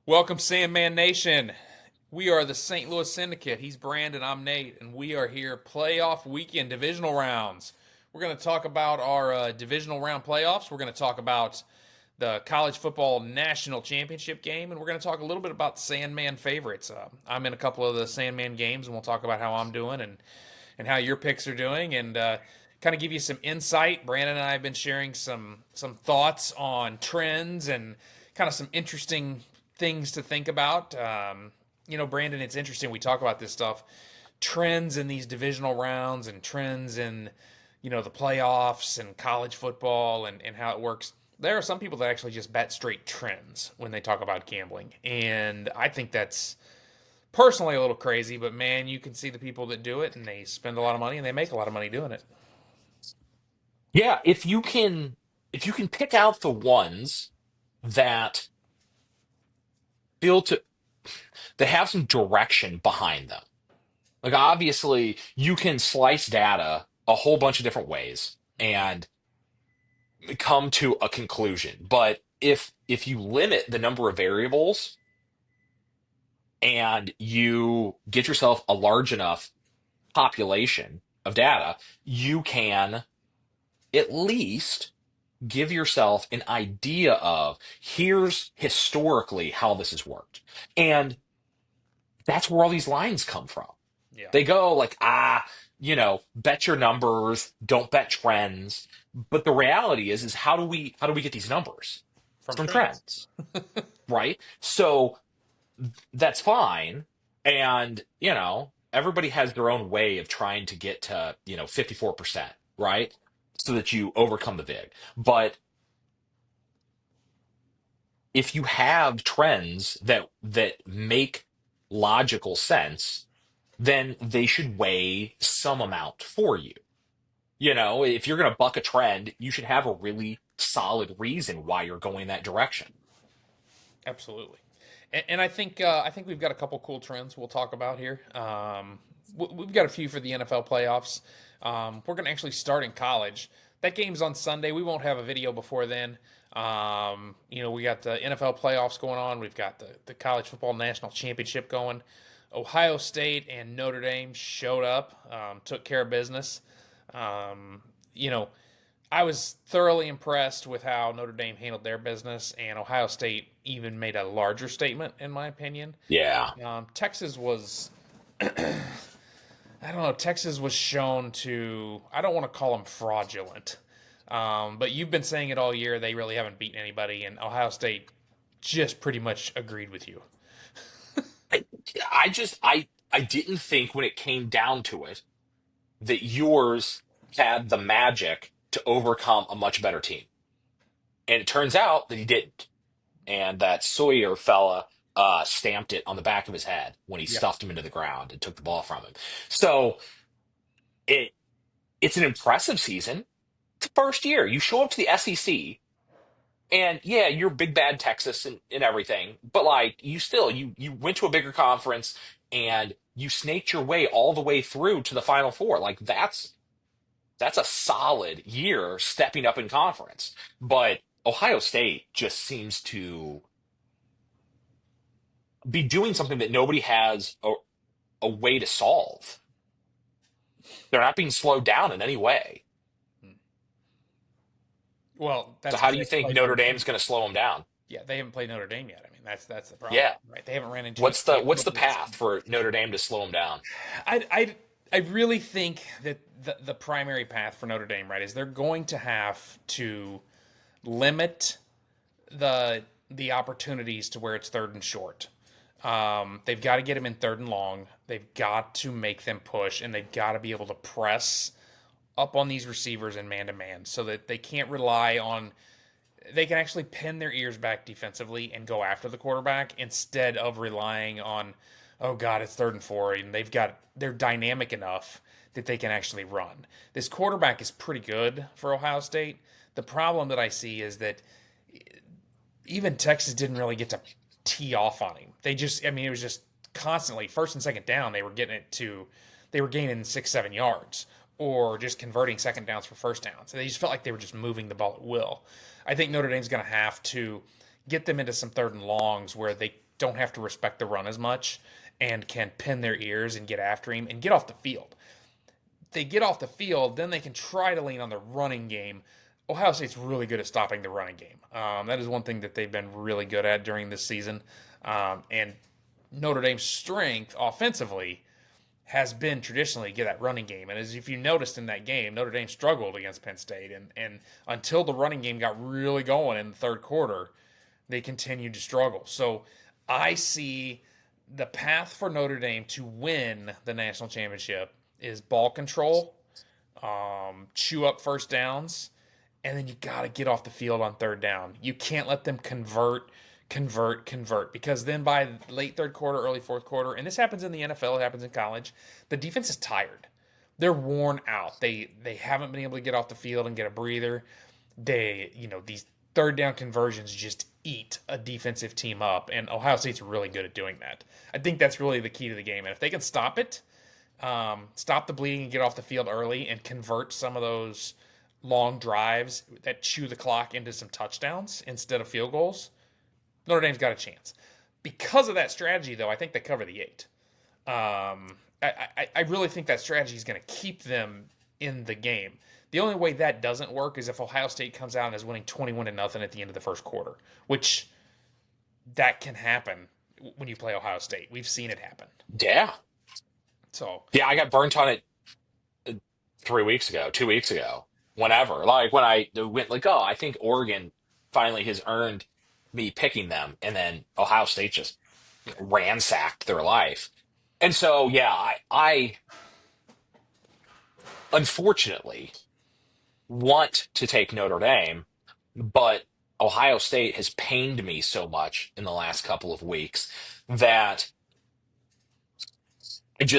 Welcome, Sandman Nation. We are the St. Louis Syndicate. He's Brandon, I'm Nate, and we are here playoff weekend divisional rounds. We're going to talk about our divisional round playoffs. We're going to talk about the college football national championship game, and we're going to talk a little bit about Sandman favorites. I'm in a couple of the Sandman games, and we'll talk about how I'm doing and how your picks are doing, and kind of give you some insight. Brandon and I have been sharing some thoughts on trends and kind of some interesting things to think about. Brandon, it's interesting. We talk about this stuff, trends in these divisional rounds and trends in, the playoffs and college football and how it works. There are some people that actually just bet straight trends when they talk about gambling. And I think that's personally a little crazy, but man, you can see the people that do it and they spend a lot of money and they make a lot of money doing it. Yeah, if you can pick out the ones that feel to that have some direction behind them. Like obviously you can slice data a whole bunch of different ways and come to a conclusion. But if you limit the number of variables and you get yourself a large enough population of data, you can at least give yourself an idea of here's historically how this has worked. And that's where all these lines come from. Yeah. They go like, bet your numbers, don't bet trends. But the reality is how do we get these numbers? It's From from trends. trends, right? So that's fine. And, everybody has their own way of trying to get to, 54%, right? So that you overcome the VIG. But if you have trends that make logical sense, then they should weigh some amount for you. If you're going to buck a trend, you should have a really solid reason why you're going that direction. Absolutely. And I think we've got a couple cool trends we'll talk about here. We've got a few for the NFL playoffs. We're going to actually start in college. That game's on Sunday. We won't have a video before then. We got the NFL playoffs going on. We've got the college football national championship going. Ohio State and Notre Dame showed up, took care of business. Um, you know, I was thoroughly impressed with how Notre Dame handled their business, and Ohio State even made a larger statement, in my opinion. Yeah. Texas was, I don't know, Texas was shown to, I don't want to call them fraudulent, but you've been saying it all year. They really haven't beaten anybody, and Ohio State just pretty much agreed with you. I, I didn't think when it came down to it that yours had the magic to overcome a much better team. And it turns out that he didn't. And that Sawyer fella stamped it on the back of his head when he Yeah. stuffed him into the ground and took the ball from him. So it it's an impressive season. It's the first year. You show up to the SEC, and yeah, you're big bad Texas and everything, but like you went to a bigger conference and you snaked your way all the way through to the Final Four. Like that's a solid year stepping up in conference. But Ohio State just seems to be doing something that nobody has a way to solve. They're not being slowed down in any way. Well, So that's how because do they you haven't think played Notre Notre Dame's Dame. going to slow them down? Yeah, they haven't played Notre Dame yet. I mean, that's the problem, Yeah. right? They haven't ran into What's the the what's the appropriate path team. for Notre Dame to slow them down? I really think that the primary path for Notre Dame, right, is they're going to have to limit the opportunities to where it's third and short. They've got to get them in third and long. They've got to make them push, and they've got to be able to press up on these receivers in man to man, so that they can't rely on. They can actually pin their ears back defensively and go after the quarterback instead of relying on, oh God, it's third and four, and they're dynamic enough that they can actually run. This quarterback is pretty good for Ohio State. The problem that I see is that even Texas didn't really get to tee off on him. I mean, it was just constantly first and second down. They were gaining 6, 7 yards or just converting second downs for first downs. So they just felt like they were just moving the ball at will. I think Notre Dame's going to have to get them into some third and longs where don't have to respect the run as much and can pin their ears and get after him and get off the field. They get off the field, then they can try to lean on the running game. Ohio State's really good at stopping the running game. That is one thing that they've been really good at during this season. And Notre Dame's strength offensively has been traditionally get that running game. And as if you noticed in that game, Notre Dame struggled against Penn State. And until the running game got really going in the third quarter, they continued to struggle. So I see the path for Notre Dame to win the national championship is ball control, chew up first downs, and then you got to get off the field on third down. You can't let them convert, because then by late third quarter, early fourth quarter, and this happens in the NFL, it happens in college, the defense is tired. They're worn out. They haven't been able to get off the field and get a breather. These third down conversions just eat a defensive team up, and Ohio State's really good at doing that. I think that's really the key to the game, and if they can stop it, stop the bleeding and get off the field early and convert some of those long drives that chew the clock into some touchdowns instead of field goals, Notre Dame's got a chance. Because of that strategy, though, I think they cover the 8. I really think that strategy is going to keep them in the game. The only way that doesn't work is if Ohio State comes out and is winning 21-0 at the end of the first quarter, which that can happen when you play Ohio State. We've seen it happen. Yeah. So Yeah, I got burnt on it 3 weeks ago, 2 weeks ago, whenever. Like when I went like, oh, I think Oregon finally has earned me picking them, and then Ohio State just ransacked their life. And so, yeah, I unfortunately want to take Notre Dame, but Ohio State has pained me so much in the last couple of weeks that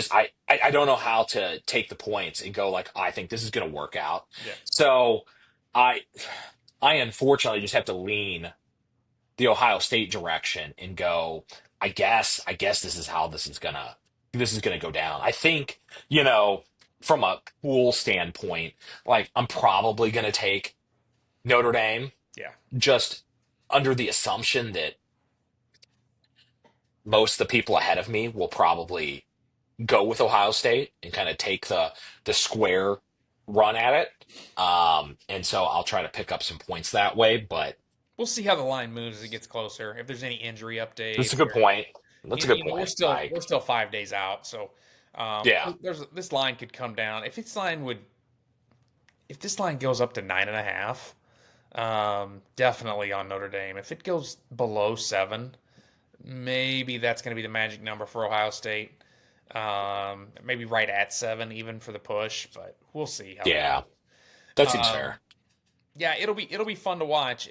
I don't know how to take the points and go like I think this is going to work out. yeah, So I I unfortunately just have to lean the Ohio State direction and go, I guess this is gonna go down. I think, from a pool standpoint, like I'm probably gonna take Notre Dame yeah. just under the assumption that most of the people ahead of me will probably go with Ohio State and kind of take the square run at it. And so I'll try to pick up some points that way, but We'll see how the line moves as it gets closer. If there's any injury that's a updates, good or point. That's a good we're point. still we're still 5 days out, so Yeah, there's this line could come down. If this line goes up to 9.5, definitely on Notre Dame. If it goes below 7, maybe that's going to be the magic number for Ohio State. Maybe right at 7 even for the push, but we'll see how that yeah, goes. that seems Um, fair. yeah, it'll be fun to watch.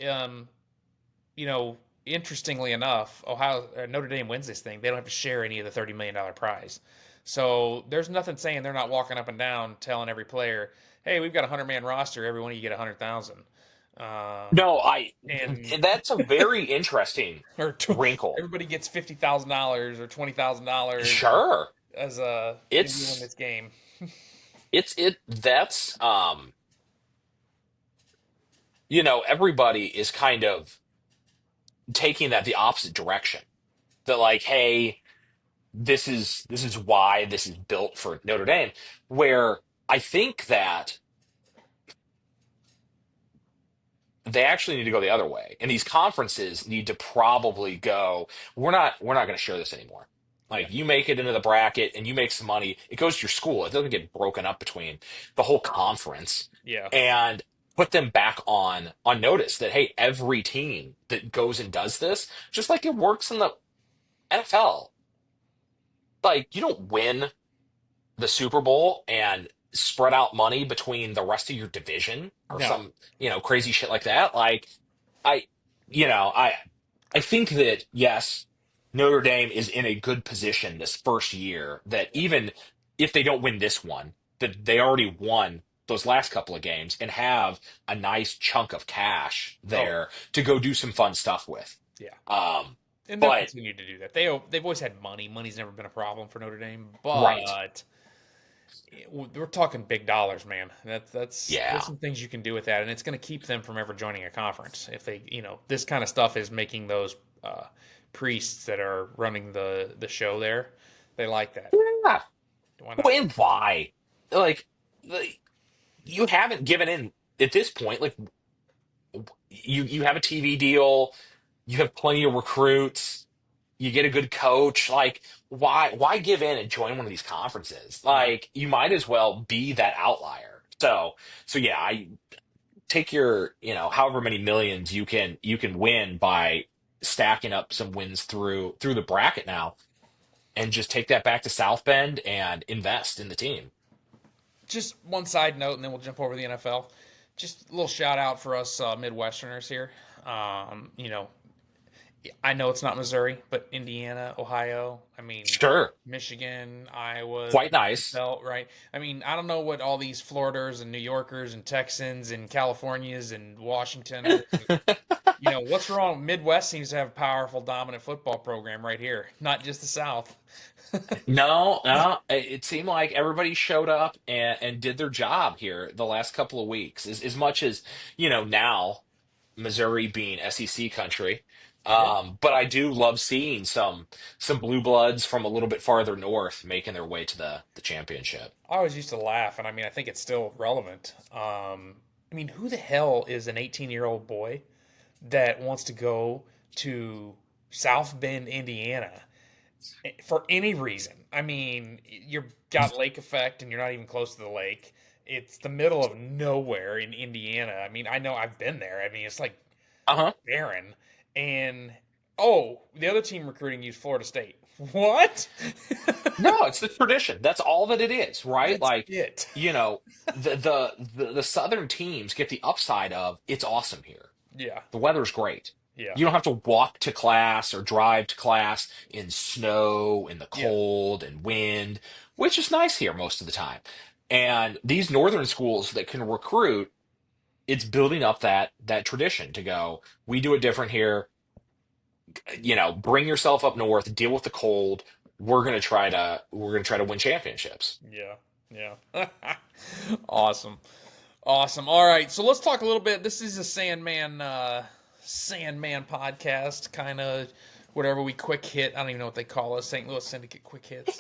Interestingly enough, Notre Dame wins this thing. They don't have to share any of the $30 million prize. So there's nothing saying they're not walking up and down telling every player, "Hey, we've got a 100-man roster. Every one of you get 100,000." No, And that's a very interesting or wrinkle. everybody gets $50,000 or $20,000 Sure. as a if you win It's this game. that's everybody is kind of taking that the opposite direction. That like, hey, this is why this is built for Notre Dame, where I think that they actually need to go the other way. And these conferences need to probably go, we're not going to share this anymore. Yeah, Like you make it into the bracket and you make some money, it goes to your school. It doesn't get broken up between the whole conference yeah. and put them back on notice that hey, every team that goes and does this, just like it works in the NFL, like you don't win the Super Bowl and spread out money between the rest of your division or No, some, crazy shit like that. Like I, I think that yes, Notre Dame is in a good position this first year that even if they don't win this one, that they already won those last couple of games and have a nice chunk of cash oh there to go do some fun stuff with. yeah. Um, And they'll but continue to do that. They've always had money. Money's never been a problem for Notre Dame, right, but we're talking big dollars, man. There's yeah, some things you can do with that, and it's going to keep them from ever joining a conference. If they, this kind of stuff is making those priests that are running the show there. They like that. Yeah. Why not? Well, and why? Like, the, you haven't given in at this point. Like, you have a TV deal, you have plenty of recruits, you get a good coach. Like, why give in and join one of these conferences? Yeah. Like, you might as well be that outlier. So yeah, I take your, however many millions you can win by stacking up some wins through the bracket now, and just take that back to South Bend and invest in the team. Just one side note, and then we'll jump over to the NFL. Just a little shout out for us Midwesterners here. You know, I know it's not Missouri, but Indiana, Ohio, I mean, Sure. Michigan, Iowa, Quite nice. belt, right? I mean, I don't know what all these Floriders and New Yorkers and Texans and Californias and Washingtoners. What's wrong? Midwest seems to have a powerful, dominant football program right here, not just the South. No, no, it seemed like everybody showed up and did their job here the last couple of weeks. As much as, now Missouri being SEC country. Yeah. But I do love seeing some blue bloods from a little bit farther north making their way to the championship. I always used to laugh, and I mean, I think it's still relevant. I mean, who the hell is an 18-year-old boy that wants to go to South Bend, Indiana, for any reason? I mean, you've got lake effect, and you're not even close to the lake. It's the middle of nowhere in Indiana. I mean, I know I've been there. I mean, it's like Uh-huh. barren. And oh, the other team recruiting used Florida State. What? No, it's the tradition. That's all that it is, right? That's Like, it. you know, the southern teams get the upside of it's awesome here. Yeah, The weather's great. yeah, You don't have to walk to class or drive to class in snow, in the yeah, cold and wind, which is nice here most of the time. And these northern schools that can recruit, it's building up that tradition to go, we do it different here. Bring yourself up north, deal with the cold. We're gonna try to win championships. yeah, yeah. Awesome, awesome. All right, so let's talk a little bit. This is a Sandman podcast, kind of whatever we quick hit. I don't even know what they call us. St. Louis Syndicate quick hits.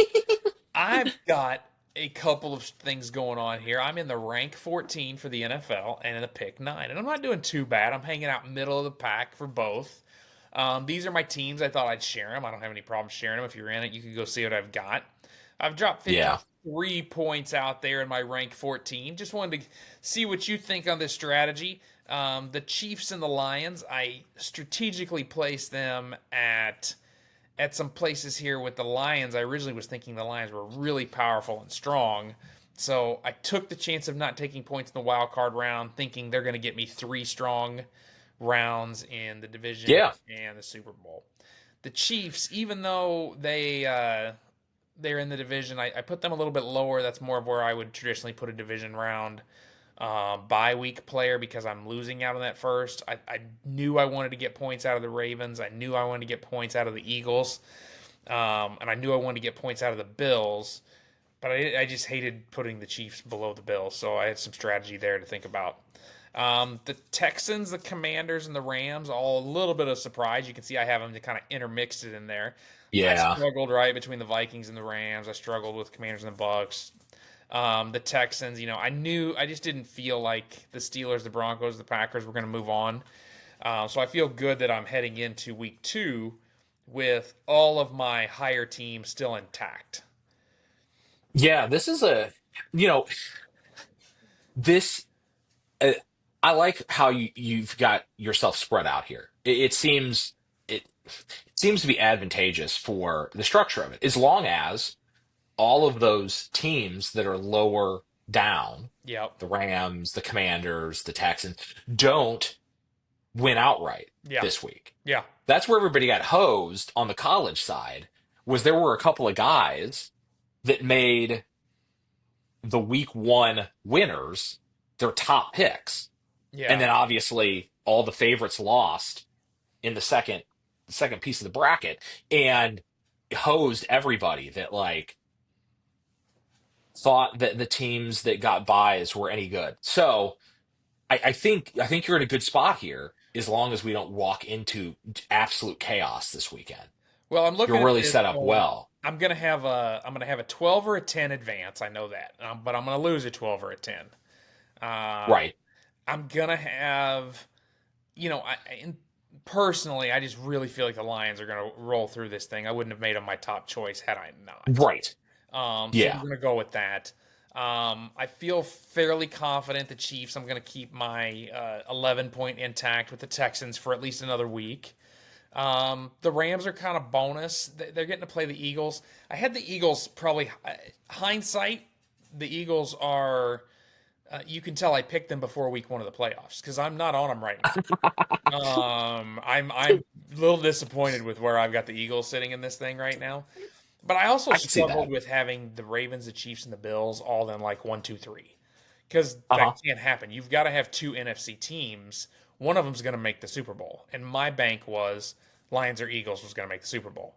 I've got a couple of things going on here. I'm in the rank 14 for the NFL and in the pick 9. And I'm not doing too bad. I'm hanging out middle of the pack for both. These are my teams. I thought I'd share them. I don't have any problem sharing them. If you're in it, you can go see what I've got. I've dropped Yeah. 53 points out there in my rank 14. Just wanted to see what you think on this strategy. The Chiefs and the Lions, I strategically placed them at some places here with the Lions. I originally was thinking the Lions were really powerful and strong. So I took the chance of not taking points in the wild card round, thinking they're going to get me 3 strong rounds in the division Yeah. and the Super Bowl. The Chiefs, even though they're in the division, I put them a little bit lower. That's more of where I would traditionally put a division round bye week player because I'm losing out on that first. I knew I wanted to get points out of the Ravens. I knew I wanted to get points out of the Eagles. And I knew I wanted to get points out of the Bills. But I just hated putting the Chiefs below the Bills. So I had some strategy there to think about. The Texans, the Commanders, and the Rams, all a little bit of surprise. You can see I have them to kind of intermixed it in there. I Yeah. struggled right between the Vikings and the Rams. I struggled with Commanders and the Bucks. The Texans, I just didn't feel like the Steelers, the Broncos, the Packers were going to move on. So I feel good that I'm heading into week 2 with all of my higher teams still intact. Yeah. This is you know, this, uh, I like how you've got yourself spread out here. It seems to be advantageous for the structure of it, as long as all of those teams that are lower down, Yep. the Rams, the Commanders, the Texans, don't win outright Yeah. this week. Yeah. That's where everybody got hosed on the college side, was there were a couple of guys that made the week 1 winners their top picks. And Yeah. then obviously all the favorites lost in the second piece of the bracket, and hosed everybody that like thought that the teams that got buys were any good. So I think you're in a good spot here. as long as we don't walk into absolute chaos this weekend. Well, I'm You're looking at really this set up going. well. I'm gonna have a 12 or a 10 advance. I know that, but I'm gonna lose a 12 or a 10. Um, Right. I'm gonna have, and personally, I just really feel like the Lions are gonna roll through this thing. I wouldn't have made them my top choice had I not. Right. So we're Yeah. gonna go with that. I feel fairly confident the Chiefs. I'm going to keep my 11 point intact with the Texans for at least another week. The Rams are kind of bonus. They're getting to play the Eagles. I had the Eagles probably hindsight. The Eagles are. You can tell I picked them before week 1 of the playoffs because I'm not on them right now. I'm a little disappointed with where I've got the Eagles sitting in this thing right now. But I also I can see struggled that. with having the Ravens, the Chiefs, and the Bills all in like 1, 2, 3 because that Uh-huh. can't happen. You've got to have two NFC teams. One of them's going to make the Super Bowl, and my bank was Lions or Eagles was going to make the Super Bowl.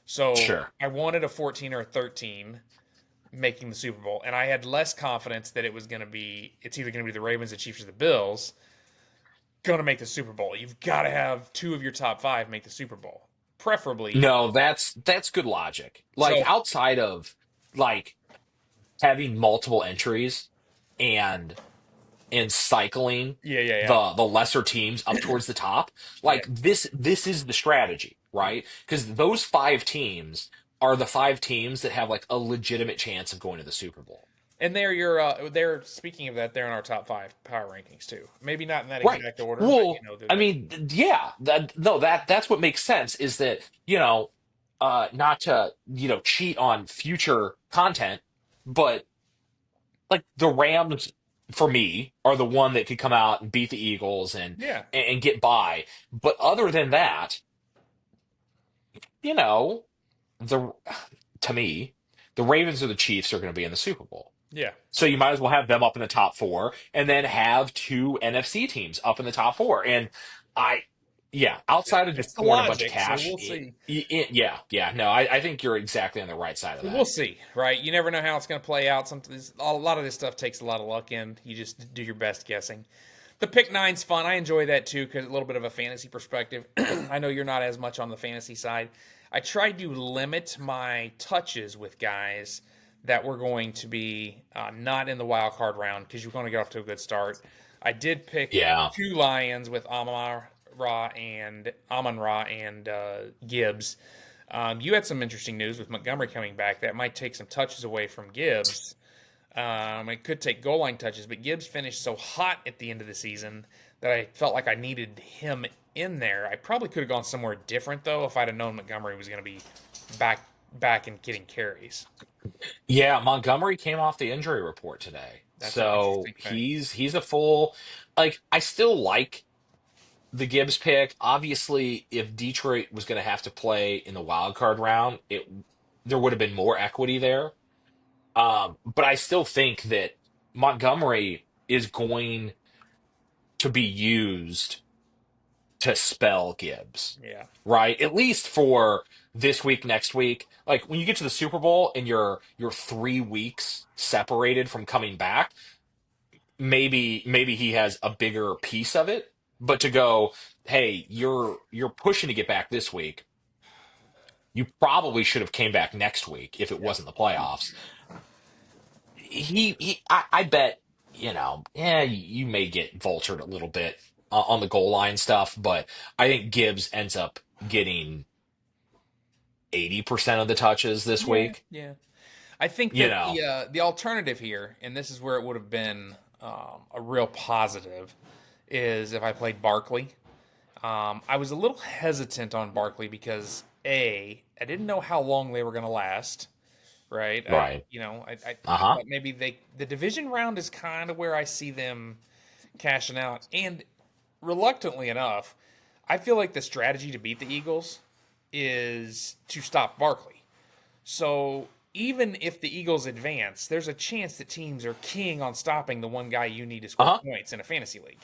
So Sure. I wanted a 14 or a 13 making the Super Bowl, and I had less confidence that it was going to be. It's either going to be the Ravens, the Chiefs, or the Bills going to make the Super Bowl. You've got to have two of your top five make the Super Bowl, preferably. No, that's good logic. Like So outside of like having multiple entries and cycling yeah, yeah, yeah, the lesser teams up towards the top, yeah. like this is the strategy, right? Because those five teams are the five teams that have like a legitimate chance of going to the Super Bowl. And they're speaking of that, they're in our top five power rankings too. Maybe not in that Right. exact order, but Well, they're I there. mean, yeah, no, that's what makes sense is that, not to, cheat on future content, but like the Rams for me are the one that could come out and beat the Eagles Yeah, and get by. But other than that, you know, the to me, the Ravens or the Chiefs are going to be in the Super Bowl. yeah. So you might as well have them up in the top four and then have two NFC teams up in the top four. And I, yeah, outside of It's just the pouring a bunch of logic, so cash, we'll see. yeah, yeah, no, I think you're exactly on the right side of We'll that. see, right? You never know how it's going to play out. A lot of this stuff takes a lot of luck in. You just do your best guessing. The pick nine's fun. I enjoy that too because a little bit of a fantasy perspective. I know you're not as much on the fantasy side. I tried to limit my touches with guys that were going to be not in the wild card round because you're going to get off to a good start. I did pick Yeah. two Lions with Amon Ra and Gibbs. You had some interesting news with Montgomery coming back. That might take some touches away from Gibbs. It could take goal line touches, but Gibbs finished so hot at the end of the season that I felt like I needed him in there. I probably could have gone somewhere different though if I'd have known Montgomery was going to be back and getting carries. Yeah, Montgomery came off the injury report today. That's an So interesting thing. he's a full like I still like the Gibbs pick. Obviously, if Detroit was going to have to play in the wild card round, it there would have been more equity there. But I still think that Montgomery is going to be used to spell Gibbs, Yeah. right? At least for this week, next week. Like when you get to the Super Bowl and you're 3 weeks separated from coming back, maybe he has a bigger piece of it. But to go, hey, you're pushing to get back this week. You probably should have came back next week if it Yeah. wasn't the playoffs. I bet, yeah, you may get vultured a little bit on the goal line stuff, but I think Gibbs ends up getting 80% of the touches this Yeah. week. Yeah. I think You that know, the alternative here, and this is where it would have been a real positive, is if I played Barkley. I was a little hesitant on Barkley because I didn't know how long they were going to last, right? right. I Uh-huh. thought maybe the division round is kind of where I see them cashing out, and reluctantly enough, I feel like the strategy to beat the Eagles is to stop Barkley. So even if the Eagles advance, there's a chance that teams are keying on stopping the one guy you need to score Uh-huh. points in a fantasy league.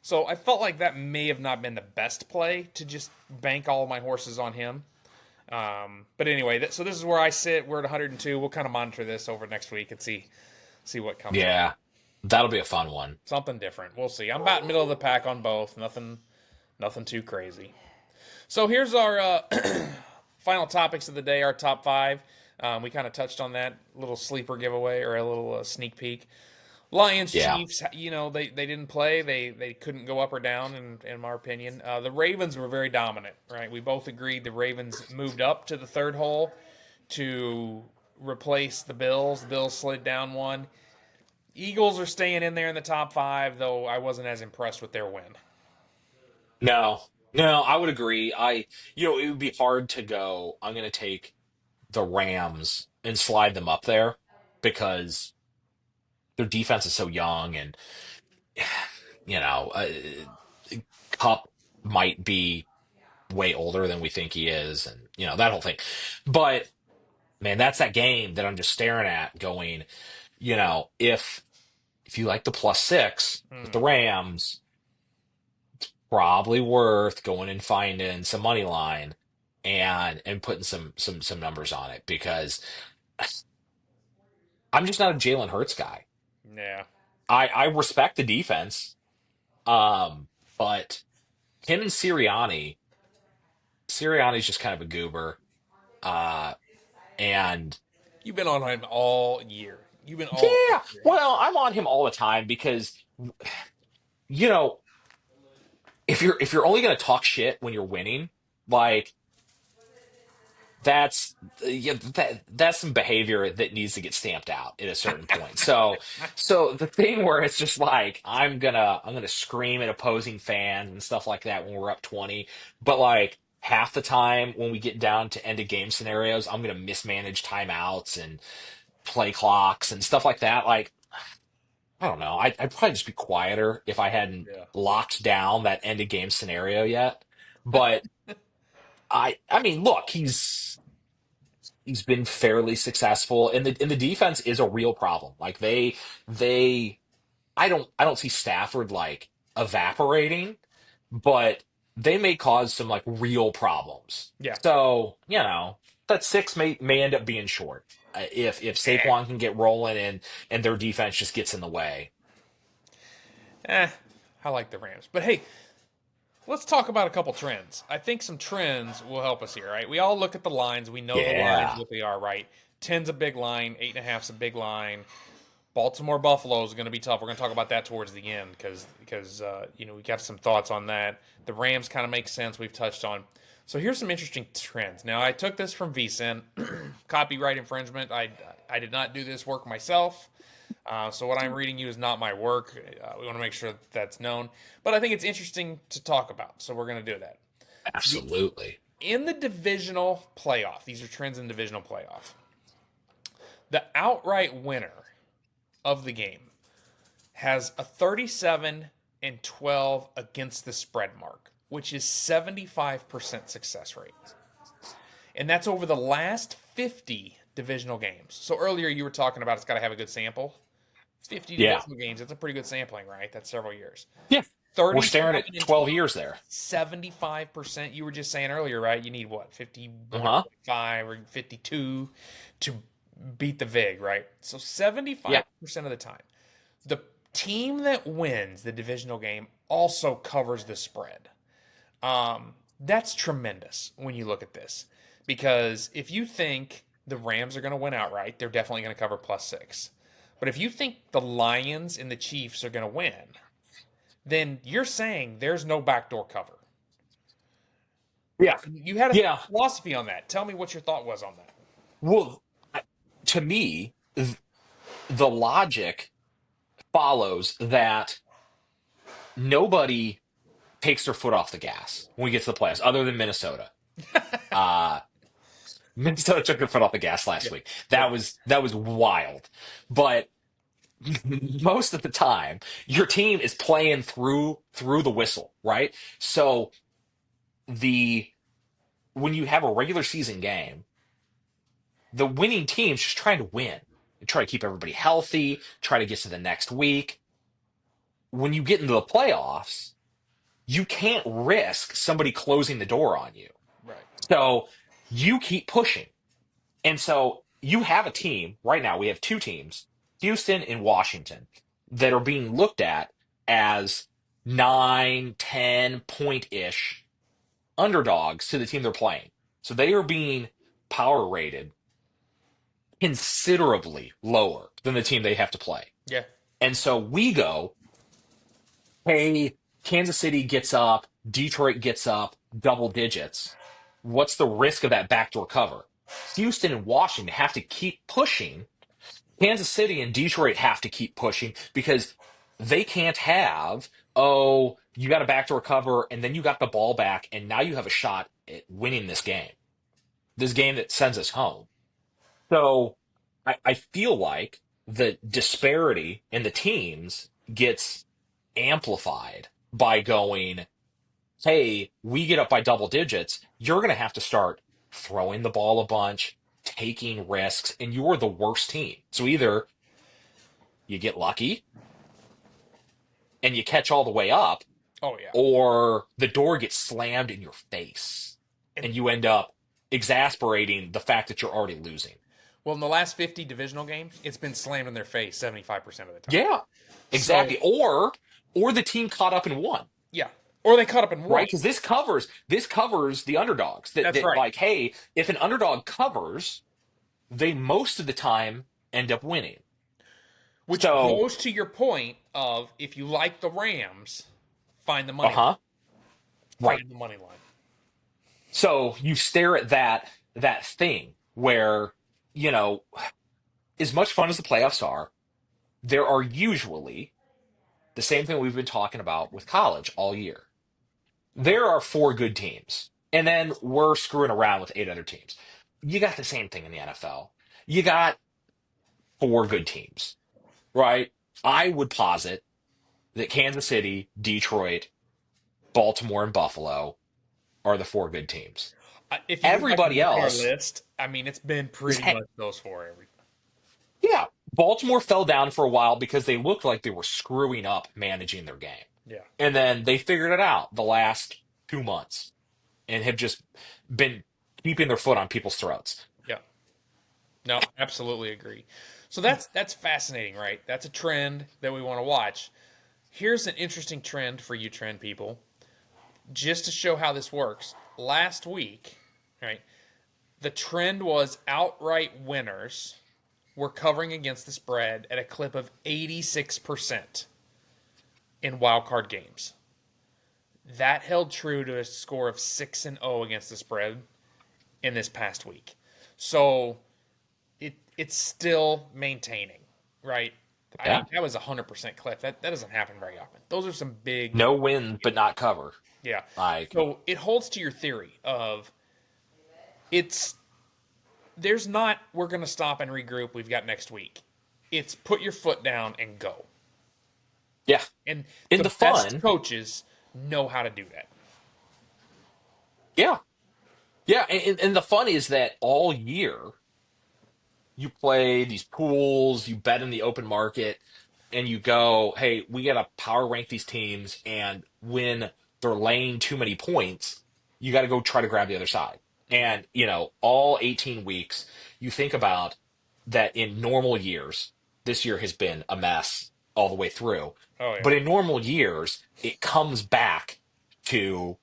So I felt like that may have not been the best play to just bank all of my horses on him. But anyway, so this is where I sit. We're at 102. We'll kind of monitor this over next week and see what comes up. Yeah. That'll be a fun one. Something different. We'll see. I'm about middle of the pack on both. Nothing Nothing too crazy. So here's our final topics of the day, our top five. We kind of touched on that little sleeper giveaway or a little sneak peek. Lions, Yeah. Chiefs, they didn't play. They couldn't go up or down, in my opinion. The Ravens were very dominant, right? We both agreed the Ravens moved up to the third hole to replace the Bills. The Bills slid down one. Eagles are staying in there in the top five, though I wasn't as impressed with their win. No, no, I would agree. It would be hard to go, I'm going to take the Rams and slide them up there because their defense is so young and, you know, Cup might be way older than we think he is and, that whole thing. But, man, that's that game that I'm just staring at going, if you like the +6 with the Hmm. Rams, probably worth going and finding some money line and putting some numbers on it because I'm just not a Jalen Hurts guy. Yeah. I respect the defense, um, but him and Sirianni's just kind of a goober. Uh, and You've been on him all year. You've been all yeah, year. well, I'm on him all the time because you know if you're only going to talk shit when you're winning, like that's yeah, that's some behavior that needs to get stamped out at a certain point. So the thing where it's just like I'm gonna scream at opposing fans and stuff like that when we're up 20, but like half the time when we get down to end of game scenarios, I'm gonna mismanage timeouts and play clocks and stuff like that. Like I don't know, I'd probably just be quieter if I hadn't Yeah. locked down that end of game scenario yet. But I mean, look, he's been fairly successful and the defense is a real problem. Like they I don't see Stafford like evaporating, but they may cause some like real problems. Yeah. So, that six may end up being short. If Saquon can get rolling and their defense just gets in the way. I like the Rams. But hey, let's talk about a couple trends. I think some trends will help us here, right? We all look at the lines. We know the lines, Yeah. what they are, right? 10's a big line, 8.5's a big line. Baltimore Buffalo is going to be tough. We're going to talk about that towards the end because we got some thoughts on that. The Rams kind of make sense. We've touched on. So here's some interesting trends. Now I took this from VSIN, copyright infringement. I did not do this work myself. So what I'm reading you is not my work. We want to make sure that's known. But I think it's interesting to talk about. So we're going to do that. The, Absolutely. in the divisional playoff, these are trends in divisional playoff. The outright winner of the game has a 37-12 against the spread mark, which is 75% success rate. And that's over the last 50 divisional games. So earlier you were talking about it's got to have a good sample. 50 Yeah. divisional games, that's a pretty good sampling, right? That's several years. Yeah. We're 37 staring at and 12 12, years there. 75%. You were just saying earlier, right? You need what, 51, Uh-huh. 5, or 52 to beat the VIG, right? So Yeah. 75% of the time. The team that wins the divisional game also covers the spread. That's tremendous when you look at this. Because if you think the Rams are going to win outright, they're definitely going to cover +6. But if you think the Lions and the Chiefs are going to win, then you're saying there's no backdoor cover. Yeah. You had a Yeah. philosophy on that. Tell me what your thought was on that. Well, to me, the logic follows that nobody takes their foot off the gas when we get to the playoffs, other than Minnesota. Uh, Minnesota took their foot off the gas last Yep. week. Yep. That was wild. But most of the time, your team is playing through the whistle, right? So the when you have a regular season game, the winning team's just trying to win. They try to keep everybody healthy, try to get to the next week. When you get into the playoffs, you can't risk somebody closing the door on you. Right. So you keep pushing. And so you have a team right now. We have two teams, Houston and Washington, that are being looked at as 9, 10 point-ish underdogs to the team they're playing. So they are being power rated considerably lower than the team they have to play. Yeah. And so we go, hey, Kansas City gets up, Detroit gets up double digits. What's the risk of that backdoor cover? Houston and Washington have to keep pushing. Kansas City and Detroit have to keep pushing because they can't have, oh, you got a backdoor cover and then you got the ball back and now you have a shot at winning this game that sends us home. So I feel like the disparity in the teams gets amplified by going, hey, we get up by double digits. You're going to have to start throwing the ball a bunch, taking risks, and you're the worst team. So either you get lucky and you catch all the way up, Oh yeah. or the door gets slammed in your face And and you end up exasperating the fact that you're already losing. well, in the last 50 divisional games, it's been slammed in their face 75% of the time. Yeah, So exactly. Or the team caught up and won, yeah, or they caught up and won. right? Because this covers the underdogs. That That's that right. like, hey, if an underdog covers, they most of the time end up winning. Which So, goes to your point of if you like the Rams, find the money line. uh-huh, right. Find the money line. So you stare at that thing where, you know, as much fun as the playoffs are, there are usually the same thing we've been talking about with college all year. There are four good teams, and then we're screwing around with eight other teams. You got the same thing in the NFL. You got four good teams, right? I would posit that Kansas City, Detroit, Baltimore, and Buffalo are the four good teams. If you go back and Everybody look at our else list, I mean, it's been is, pretty much those four every. yeah, Baltimore fell down for a while because they looked like they were screwing up managing their game. Yeah. And then they figured it out the last 2 months and have just been keeping their foot on people's throats. Yeah. No, absolutely agree. So that's fascinating, right? That's a trend that we want to watch. Here's an interesting trend for you trend people, just to show how this works. Last week, right, the trend was outright winners were covering against the spread at a clip of 86% in wild card games. That held true to a score of 6-0 against the spread in this past week. So it's still maintaining, right? I Yeah. mean, that was a 100% clip. That doesn't happen very often. Those are some big, No win, but not cover. yeah. Like, So it holds to your theory of it's there's not we're going to stop and regroup. We've got next week. It's put your foot down and go. yeah. And In the the best fun, coaches know how to do that. yeah. Yeah. And the fun is that all year you play these pools, you bet in the open market, and you go, hey, we got to power rank these teams. And when they're laying too many points, you got to go try to grab the other side. And, all 18 weeks, you think about that in normal years, this year has been a mess all the way through. Oh But yeah, in normal years, it comes back to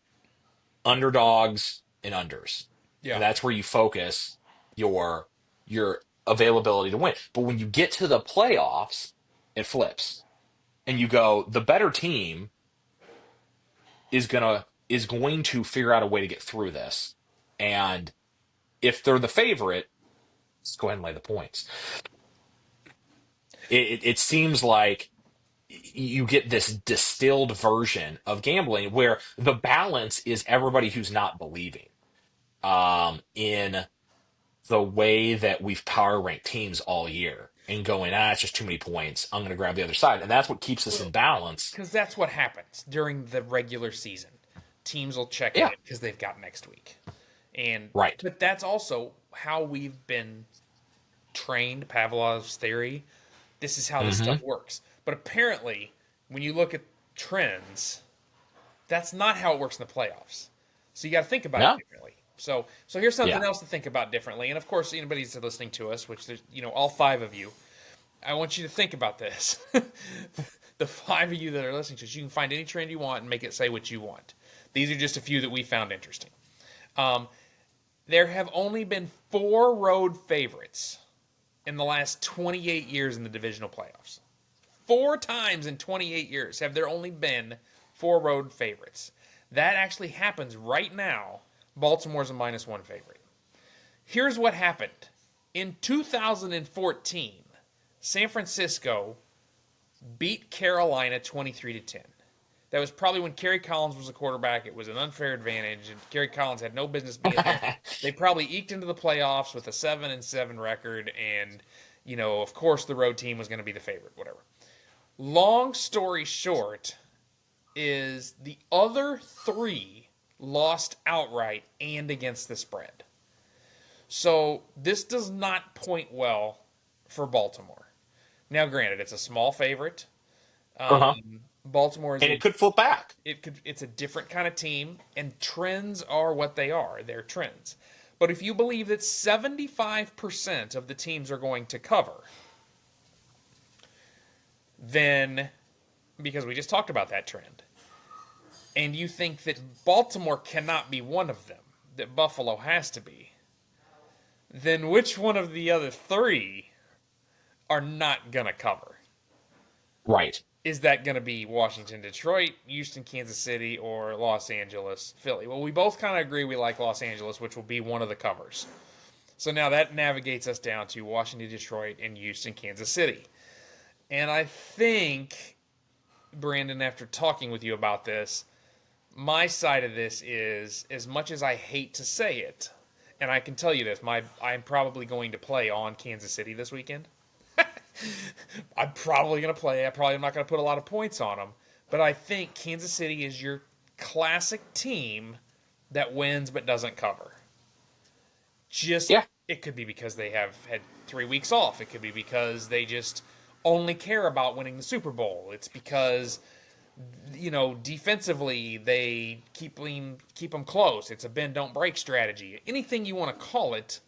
underdogs and unders. And yeah, that's where you focus your availability to win. But when you get to the playoffs, it flips. And you go, the better team is going to figure out a way to get through this. And if they're the favorite, let's go ahead and lay the points. It seems like you get this distilled version of gambling where the balance is everybody who's not believing in the way that we've power ranked teams all year and going, it's just too many points. I'm going to grab the other side. And that's what keeps us in balance. because that's what happens during the regular season. Teams will check in Yeah, because they've got next week, and right. but that's also how we've been trained. Pavlov's theory. This is how this Hmm. stuff works. But apparently, when you look at trends, that's not how it works in the playoffs. So you got to think about it No? differently. So here's something Yeah. else to think about differently. And of course, anybody who's listening to us, which there's all five of you, I want you to think about this. the five of you that are listening to us, you can find any trend you want and make it say what you want. These are just a few that we found interesting. Um, there have only been four road favorites in the last 28 years in the divisional playoffs. Four times in 28 years have there only been four road favorites. That actually happens right now. Baltimore's a -1 favorite. Here's what happened. In 2014, San Francisco beat Carolina 23-10. That was probably when Kerry Collins was a quarterback. It was an unfair advantage, and Kerry Collins had no business being there. They probably eked into the playoffs with a 7-7 record, and of course, the road team was going to be the favorite. Whatever. Long story short, is the other three lost outright and against the spread. So this does not point well for Baltimore. Now, granted, it's a small favorite. Uh-huh. Baltimore is And it could flip back. it's a different kind of team, and trends are what they are. They're trends. But if you believe that 75% of the teams are going to cover, then because we just talked about that trend, and you think that Baltimore cannot be one of them, that Buffalo has to be, then which one of the other three are not going to cover? Right. Is that going to be Washington, Detroit, Houston, Kansas City, or Los Angeles, Philly? Well, we both kind of agree we like Los Angeles, which will be one of the covers. So now that navigates us down to Washington, Detroit, and Houston, Kansas City. And I think, Brandon, after talking with you about this, my side of this is, as much as I hate to say it, and I can tell you this, I'm probably going to play on Kansas City this weekend. I'm probably going to play. I probably am not going to put a lot of points on them, but I think Kansas City is your classic team that wins but doesn't cover. Just Yeah. it could be because they have had 3 weeks off. It could be because they just only care about winning the Super Bowl. It's because defensively they keep them close. It's a bend don't break strategy. Anything you want to call it.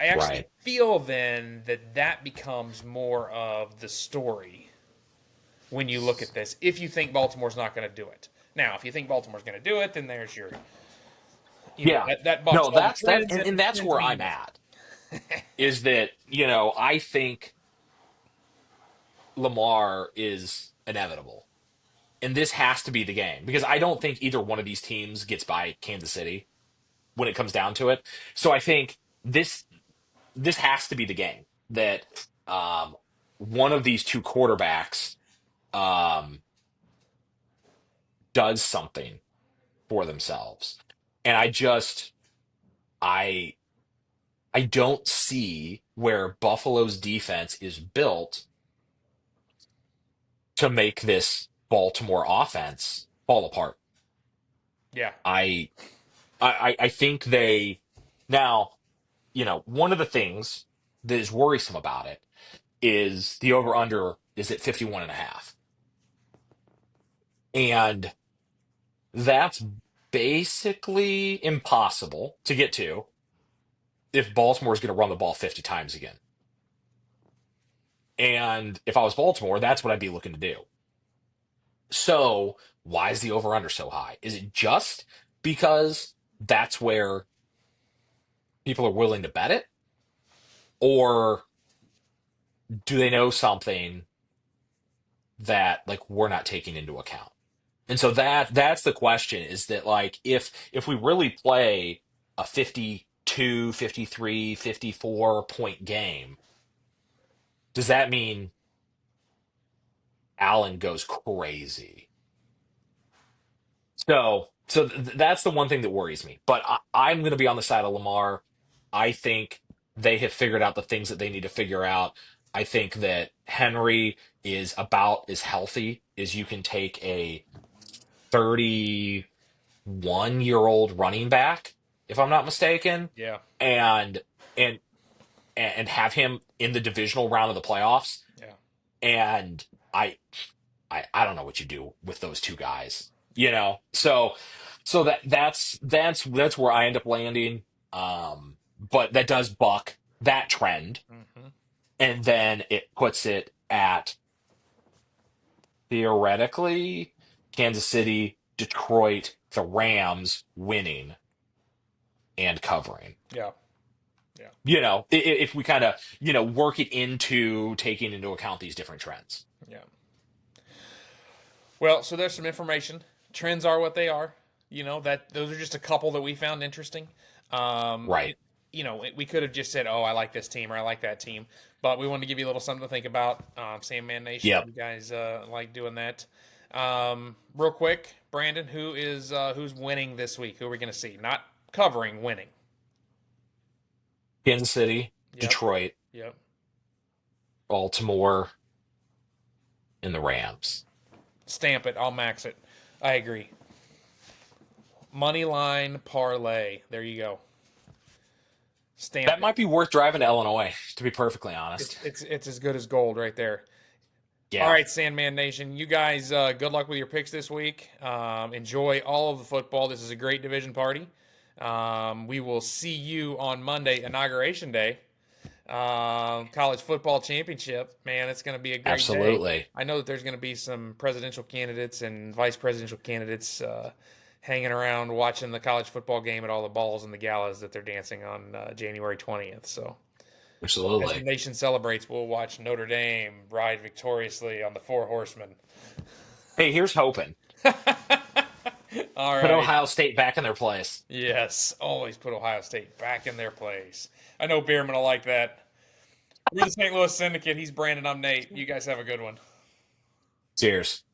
I actually Right. feel then that becomes more of the story when you look at this. If you think Baltimore's not going to do it, now if you think Baltimore's going to do it, then there's your, Yeah. that bucks No, all the that trends, and and that's trends where mean I'm nothing. at. Is that, I think Lamar is inevitable. And this has to be the game because I don't think either one of these teams gets by Kansas City when it comes down to it. So I think this has to be the game that one of these two quarterbacks um, does something for themselves. And I I don't see where Buffalo's defense is built to make this Baltimore offense fall apart. Yeah, I I think they now, one of the things that is worrisome about it is the over under is at 51 and a half. And that's basically impossible to get to if Baltimore is going to run the ball 50 times again. And if I was Baltimore, that's what I'd be looking to do. So, why is the over under so high? Is it just because that's where people are willing to bet it? Or do they know something that like we're not taking into account? And so that's the question is that like if we really play a 52, 53, 54 point game, does that mean Allen goes crazy? That's the one thing that worries me. But I'm going to be on the side of Lamar. I think they have figured out the things that they need to figure out. I think that Henry is about as healthy as you can take a 31-year-old running back, if I'm not mistaken, yeah, and and and have him in the divisional round of the playoffs. yeah. And I don't know what you do with those two guys, you know. So that's where I end up landing. But that does buck that trend, Hmm. and then it puts it at theoretically, Kansas City, Detroit, the Rams winning and covering. Yeah. Yeah. If we kind of, work it into taking into account these different trends. Yeah. Well, so there's some information. Trends are what they are. That those are just a couple that we found interesting. Um, Right. we could have just said, "Oh, I like this team" or "I like that team," but we wanted to give you a little something to think about. Sandman Nation, Yep. you guys like doing that. Real quick, Brandon, who's winning this week? Who are we going to see? Not covering, winning. Kansas City, Yep. Detroit, Yep. Baltimore, and the Rams. Stamp it. I'll max it. I agree. Money line parlay. There you go. Stamp That it. might be worth driving to Illinois, to be perfectly It's honest. it's it's as good as gold right there. All Yeah, right, Sandman Nation. You guys, good luck with your picks this week. Enjoy all of the football. This is a great division party. We will see you on Monday, Inauguration Day. College football championship. Man, it's going to be a great day. absolutely. I know that there's going to be some presidential candidates and vice presidential candidates hanging around watching the college football game at all the balls and the galas that they're dancing on January 20th. So as the Absolutely. nation celebrates, we'll watch Notre Dame ride victoriously on the Four Horsemen. Hey, here's hoping. All Put right. Ohio State back in their place. Yes, always put Ohio State back in their place. I know Beerman will like that. We're the St. Louis Syndicate. He's Brandon. I'm Nate. You guys have a good one. Cheers.